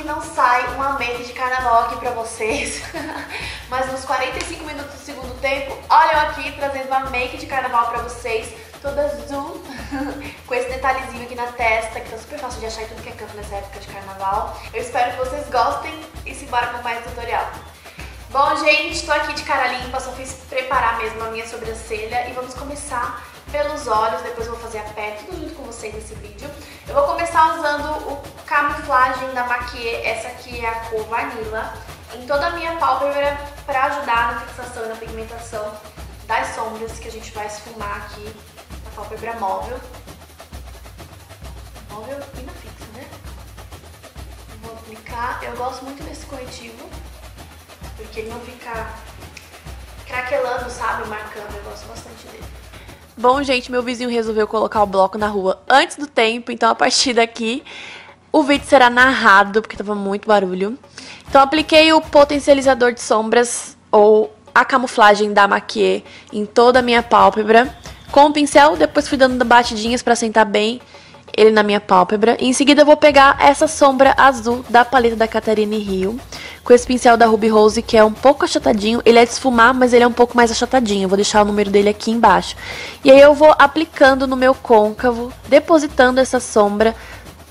não sai uma make de carnaval aqui pra vocês. Mas nos 45 minutos do segundo tempo, olha eu aqui trazendo uma make de carnaval pra vocês, toda azul, com esse detalhezinho aqui na testa, que tá super fácil de achar em tudo que é canto nessa época de carnaval. Eu espero que vocês gostem e simbora com mais tutorial. Bom, gente, tô aqui de cara limpa, só fiz preparar mesmo a minha sobrancelha e vamos começar pelos olhos, depois eu vou fazer a pele, tudo junto com vocês nesse vídeo. Eu vou começar usando o camuflagem da Maquiê, essa aqui é a cor Vanilla, em toda a minha pálpebra para ajudar na fixação e na pigmentação das sombras que a gente vai esfumar aqui na pálpebra móvel. Móvel e na fixa, né? Vou aplicar, eu gosto muito desse corretivo, porque ele não fica craquelando, sabe, marcando, eu gosto bastante dele. Bom, gente, meu vizinho resolveu colocar o bloco na rua antes do tempo, então a partir daqui o vídeo será narrado, porque tava muito barulho. Então apliquei o potencializador de sombras, ou a camuflagem da Maquiê, em toda a minha pálpebra, com o pincel, depois fui dando batidinhas pra sentar bem ele na minha pálpebra. E em seguida eu vou pegar essa sombra azul da paleta da Catarine Rio, com esse pincel da Ruby Rose, que é um pouco achatadinho. Ele é de esfumar, mas ele é um pouco mais achatadinho. Eu vou deixar o número dele aqui embaixo. E aí eu vou aplicando no meu côncavo, depositando essa sombra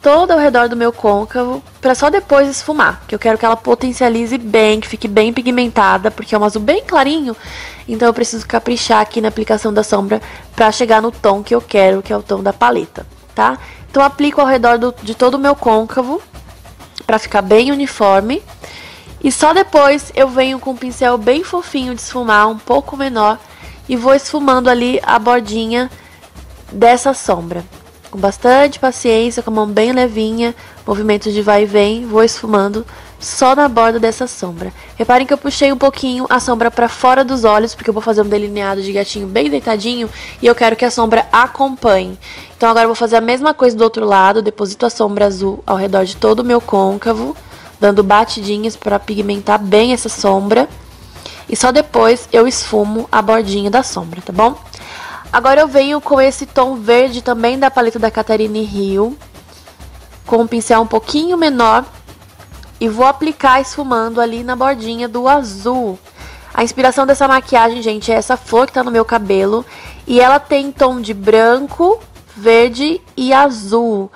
todo ao redor do meu côncavo, pra só depois esfumar. Que eu quero que ela potencialize bem, que fique bem pigmentada, porque é um azul bem clarinho. Então eu preciso caprichar aqui na aplicação da sombra pra chegar no tom que eu quero, que é o tom da paleta, tá? Então eu aplico ao redor de todo o meu côncavo, pra ficar bem uniforme. E só depois eu venho com um pincel bem fofinho de esfumar, um pouco menor, e vou esfumando ali a bordinha dessa sombra. Com bastante paciência, com a mão bem levinha, movimentos de vai e vem, vou esfumando só na borda dessa sombra. Reparem que eu puxei um pouquinho a sombra pra fora dos olhos, porque eu vou fazer um delineado de gatinho bem deitadinho, e eu quero que a sombra acompanhe. Então agora eu vou fazer a mesma coisa do outro lado, deposito a sombra azul ao redor de todo o meu côncavo, dando batidinhas para pigmentar bem essa sombra. E só depois eu esfumo a bordinha da sombra, tá bom? Agora eu venho com esse tom verde também da paleta da Catarine Rio, com um pincel um pouquinho menor, e vou aplicar esfumando ali na bordinha do azul. A inspiração dessa maquiagem, gente, é essa flor que tá no meu cabelo, e ela tem tom de branco, verde e azul.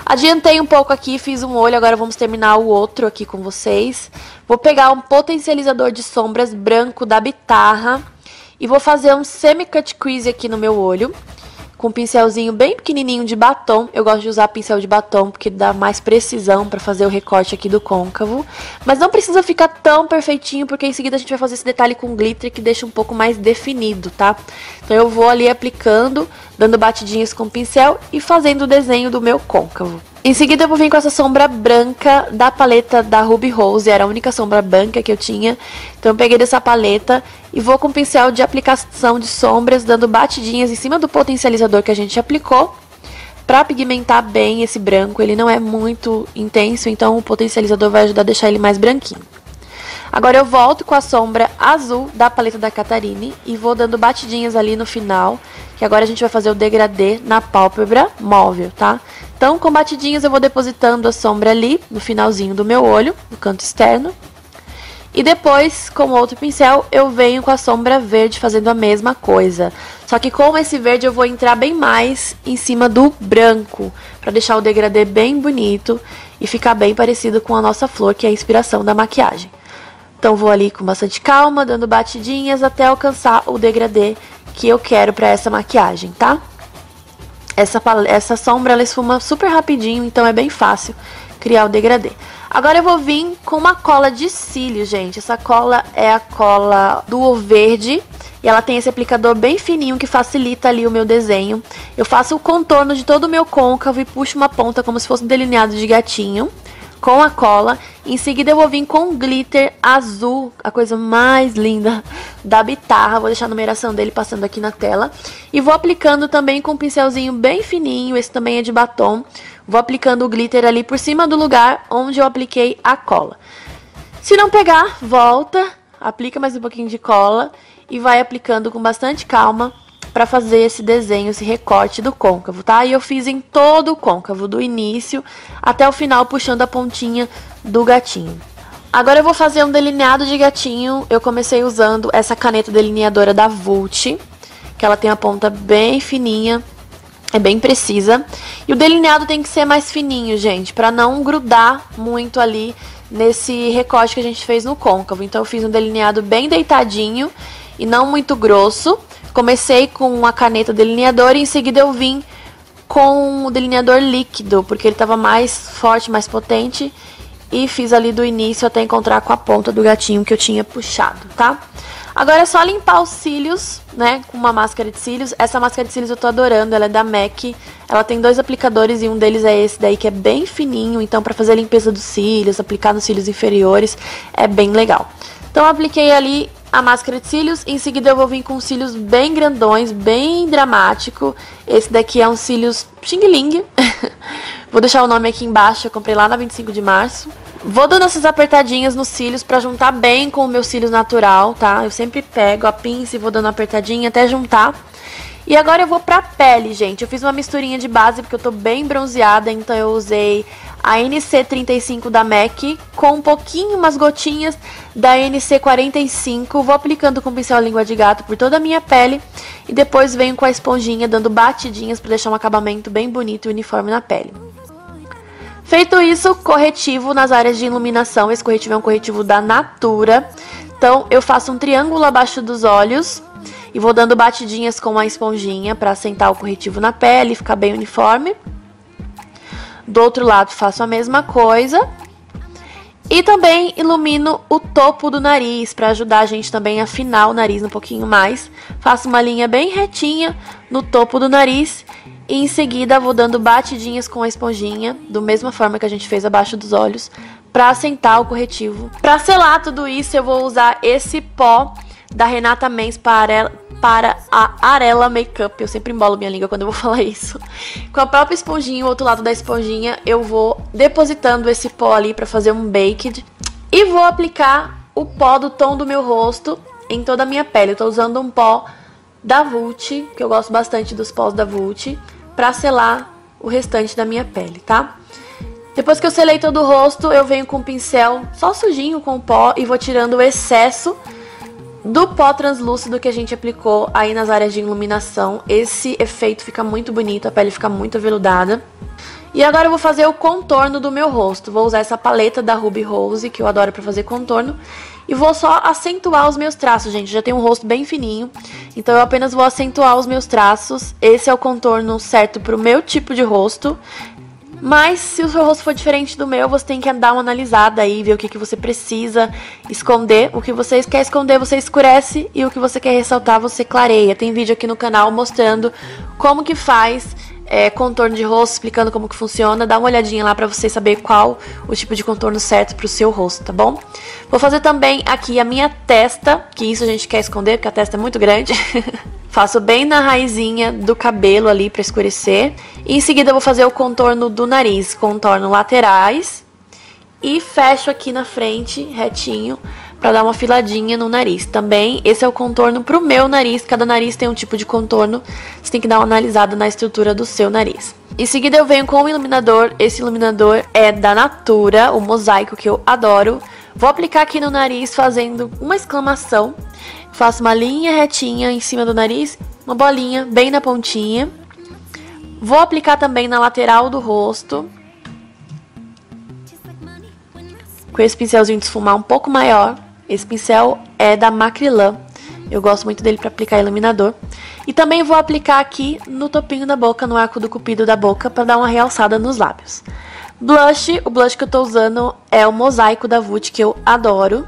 Adiantei um pouco aqui, fiz um olho, agora vamos terminar o outro aqui com vocês. Vou pegar um potencializador de sombras branco da Bitarra e vou fazer um semi-cut crease aqui no meu olho, com um pincelzinho bem pequenininho de batom. Eu gosto de usar pincel de batom porque dá mais precisão pra fazer o recorte aqui do côncavo. Mas não precisa ficar tão perfeitinho, porque em seguida a gente vai fazer esse detalhe com glitter que deixa um pouco mais definido, tá? Então eu vou ali aplicando, dando batidinhas com o pincel e fazendo o desenho do meu côncavo. Em seguida eu vou vir com essa sombra branca da paleta da Ruby Rose, era a única sombra branca que eu tinha. Então eu peguei dessa paleta e vou com o pincel de aplicação de sombras, dando batidinhas em cima do potencializador que a gente aplicou, pra pigmentar bem esse branco. Ele não é muito intenso, então o potencializador vai ajudar a deixar ele mais branquinho. Agora eu volto com a sombra azul da paleta da Catarine e vou dando batidinhas ali no final, que agora a gente vai fazer o degradê na pálpebra móvel, tá? Então, com batidinhas eu vou depositando a sombra ali no finalzinho do meu olho, no canto externo. E depois, com outro pincel, eu venho com a sombra verde fazendo a mesma coisa. Só que com esse verde eu vou entrar bem mais em cima do branco, pra deixar o degradê bem bonito e ficar bem parecido com a nossa flor, que é a inspiração da maquiagem. Então vou ali com bastante calma, dando batidinhas até alcançar o degradê que eu quero pra essa maquiagem, tá? Essa sombra ela esfuma super rapidinho, então é bem fácil criar o degradê. Agora eu vou vir com uma cola de cílios, gente. Essa cola é a cola Duo Verde e ela tem esse aplicador bem fininho que facilita ali o meu desenho. Eu faço o contorno de todo o meu côncavo e puxo uma ponta como se fosse um delineado de gatinho com a cola. Em seguida eu vou vir com um glitter azul, a coisa mais linda da Bitarra. Vou deixar a numeração dele passando aqui na tela. E vou aplicando também com um pincelzinho bem fininho, esse também é de batom. Vou aplicando o glitter ali por cima do lugar onde eu apliquei a cola. Se não pegar, volta, aplica mais um pouquinho de cola e vai aplicando com bastante calma pra fazer esse desenho, esse recorte do côncavo, tá? E eu fiz em todo o côncavo, do início até o final, puxando a pontinha do gatinho. Agora eu vou fazer um delineado de gatinho. Eu comecei usando essa caneta delineadora da Vult, que ela tem a ponta bem fininha, é bem precisa. E o delineado tem que ser mais fininho, gente, pra não grudar muito ali nesse recorte que a gente fez no côncavo. Então eu fiz um delineado bem deitadinho e não muito grosso. Comecei com a caneta delineadora e em seguida eu vim com o delineador líquido, porque ele estava mais forte, mais potente. E fiz ali do início até encontrar com a ponta do gatinho que eu tinha puxado, tá? Agora é só limpar os cílios, né, com uma máscara de cílios. Essa máscara de cílios eu tô adorando, ela é da MAC. Ela tem 2 aplicadores e um deles é esse daí que é bem fininho. Então pra fazer a limpeza dos cílios, aplicar nos cílios inferiores, é bem legal. Então eu apliquei ali a máscara de cílios. Em seguida eu vou vir com cílios bem grandões, bem dramático. Esse daqui é um cílios Xing Ling. Vou deixar o nome aqui embaixo, eu comprei lá na 25 de março. Vou dando essas apertadinhas nos cílios pra juntar bem com o meu cílios natural, tá? Eu sempre pego a pinça e vou dando apertadinha até juntar. E agora eu vou pra pele, gente. Eu fiz uma misturinha de base porque eu tô bem bronzeada, então eu usei a NC35 da MAC com um pouquinho, umas gotinhas da NC45. Vou aplicando com pincel língua de gato por toda a minha pele e depois venho com a esponjinha dando batidinhas pra deixar um acabamento bem bonito e uniforme na pele. Feito isso, corretivo nas áreas de iluminação. Esse corretivo é um corretivo da Natura. Então eu faço um triângulo abaixo dos olhos e vou dando batidinhas com a esponjinha para assentar o corretivo na pele e ficar bem uniforme. Do outro lado faço a mesma coisa. E também ilumino o topo do nariz para ajudar a gente também a afinar o nariz um pouquinho mais. Faço uma linha bem retinha no topo do nariz. E em seguida vou dando batidinhas com a esponjinha, da mesma forma que a gente fez abaixo dos olhos, para assentar o corretivo. Para selar tudo isso eu vou usar esse pó da Renata Men's para a Arela Makeup. Eu sempre embolo minha língua quando eu vou falar isso. Com a própria esponjinha, o outro lado da esponjinha, eu vou depositando esse pó ali para fazer um baked. E vou aplicar o pó do tom do meu rosto em toda a minha pele. Eu tô usando um pó da Vult, que eu gosto bastante dos pós da Vult, pra selar o restante da minha pele, tá? Depois que eu selei todo o rosto, eu venho com o pincel só sujinho com o pó e vou tirando o excesso do pó translúcido que a gente aplicou aí nas áreas de iluminação. Esse efeito fica muito bonito, a pele fica muito aveludada. E agora eu vou fazer o contorno do meu rosto. Vou usar essa paleta da Ruby Rose, que eu adoro pra fazer contorno. E vou só acentuar os meus traços, gente. Já tenho um rosto bem fininho, então eu apenas vou acentuar os meus traços. Esse é o contorno certo pro meu tipo de rosto. Mas se o seu rosto for diferente do meu, você tem que dar uma analisada aí, ver o que você precisa esconder. O que você quer esconder, você escurece, e o que você quer ressaltar, você clareia. Tem vídeo aqui no canal mostrando como que faz contorno de rosto, explicando como que funciona. Dá uma olhadinha lá pra você saber qual o tipo de contorno certo pro seu rosto, tá bom? Vou fazer também aqui a minha testa, que isso a gente quer esconder, porque a testa é muito grande. Faço bem na raizinha do cabelo ali pra escurecer. E em seguida eu vou fazer o contorno do nariz. Contorno laterais. E fecho aqui na frente, retinho, pra dar uma filadinha no nariz. Também esse é o contorno pro meu nariz. Cada nariz tem um tipo de contorno. Você tem que dar uma analisada na estrutura do seu nariz. Em seguida eu venho com o iluminador. Esse iluminador é da Natura, o mosaico, que eu adoro. Vou aplicar aqui no nariz fazendo uma exclamação. Faço uma linha retinha em cima do nariz, uma bolinha bem na pontinha. Vou aplicar também na lateral do rosto, com esse pincelzinho de esfumar um pouco maior. Esse pincel é da Macrylan. Eu gosto muito dele para aplicar iluminador. E também vou aplicar aqui no topinho da boca, no arco do cupido da boca, para dar uma realçada nos lábios. Blush, o blush que eu tô usando é o Mosaico da Vult, que eu adoro.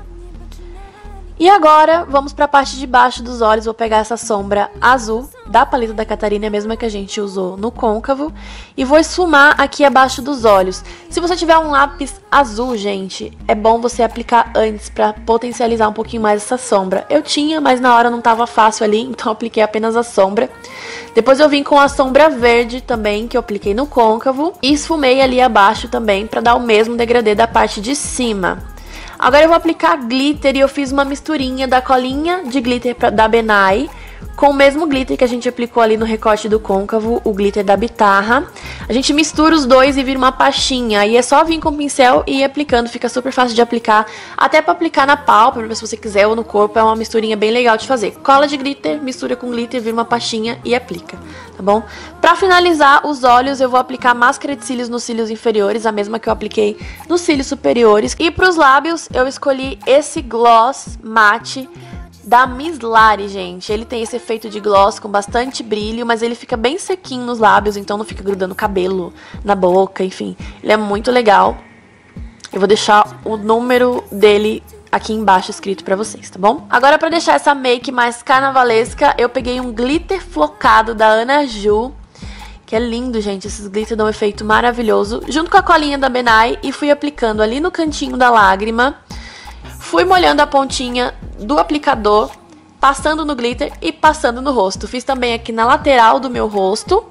E agora vamos para a parte de baixo dos olhos. Vou pegar essa sombra azul da paleta da Catarina, a mesma que a gente usou no côncavo, e vou esfumar aqui abaixo dos olhos. Se você tiver um lápis azul, gente, é bom você aplicar antes para potencializar um pouquinho mais essa sombra. Eu tinha, mas na hora não tava fácil ali, então eu apliquei apenas a sombra. Depois eu vim com a sombra verde também, que eu apliquei no côncavo, e esfumei ali abaixo também para dar o mesmo degradê da parte de cima. Agora eu vou aplicar glitter e eu fiz uma misturinha da colinha de glitter da Benai com o mesmo glitter que a gente aplicou ali no recorte do côncavo, o glitter da Bitarra. A gente mistura os dois e vira uma pastinha. Aí é só vir com o pincel e ir aplicando, fica super fácil de aplicar. Até pra aplicar na pálpebra, se você quiser, ou no corpo, é uma misturinha bem legal de fazer. Cola de glitter, mistura com glitter, vira uma pastinha e aplica, tá bom? Pra finalizar os olhos, eu vou aplicar máscara de cílios nos cílios inferiores, a mesma que eu apliquei nos cílios superiores. E pros lábios, eu escolhi esse gloss mate da Miss Lari, gente. Ele tem esse efeito de gloss com bastante brilho, mas ele fica bem sequinho nos lábios, então não fica grudando cabelo na boca, enfim. Ele é muito legal. Eu vou deixar o número dele aqui embaixo escrito pra vocês, tá bom? Agora, pra deixar essa make mais carnavalesca, eu peguei um glitter flocado da Ana Ju, que é lindo, gente. Esses glitters dão um efeito maravilhoso, junto com a colinha da Benai, e fui aplicando ali no cantinho da lágrima. Fui molhando a pontinha do aplicador, passando no glitter e passando no rosto. Fiz também aqui na lateral do meu rosto,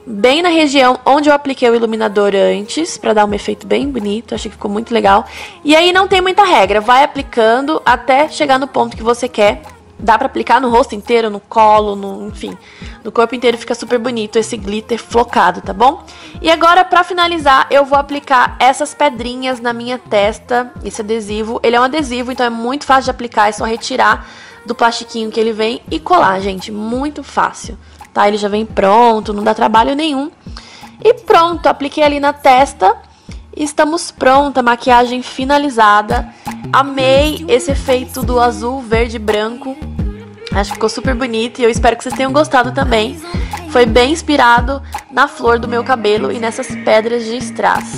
bem na região onde eu apliquei o iluminador antes, pra dar um efeito bem bonito. Achei que ficou muito legal. E aí não tem muita regra, vai aplicando até chegar no ponto que você quer. Dá pra aplicar no rosto inteiro, no colo, enfim, no corpo inteiro, fica super bonito esse glitter flocado, tá bom? E agora, pra finalizar, eu vou aplicar essas pedrinhas na minha testa, esse adesivo. Ele é um adesivo, então é muito fácil de aplicar, é só retirar do plastiquinho que ele vem e colar, gente, muito fácil, tá? Ele já vem pronto, não dá trabalho nenhum. E pronto, apliquei ali na testa. Estamos pronta, maquiagem finalizada. Amei esse efeito do azul, verde e branco. Acho que ficou super bonito e eu espero que vocês tenham gostado também. Foi bem inspirado na flor do meu cabelo e nessas pedras de strass.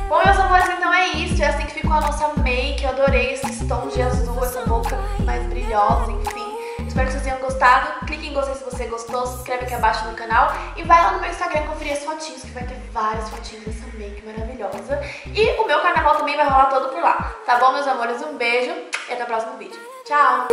Bom, meus amores, então é isso. É assim que ficou a nossa make. Eu adorei esses tons de azul, essa boca mais brilhosa, enfim. Espero que vocês tenham gostado. Clique em gostei se você gostou, se inscreve aqui abaixo no canal e vai lá no meu Instagram conferir as fotinhos, que vai ter várias fotinhas dessa make maravilhosa. E o meu carnaval também vai rolar todo por lá. Tá bom, meus amores? Um beijo e até o próximo vídeo. Tchau!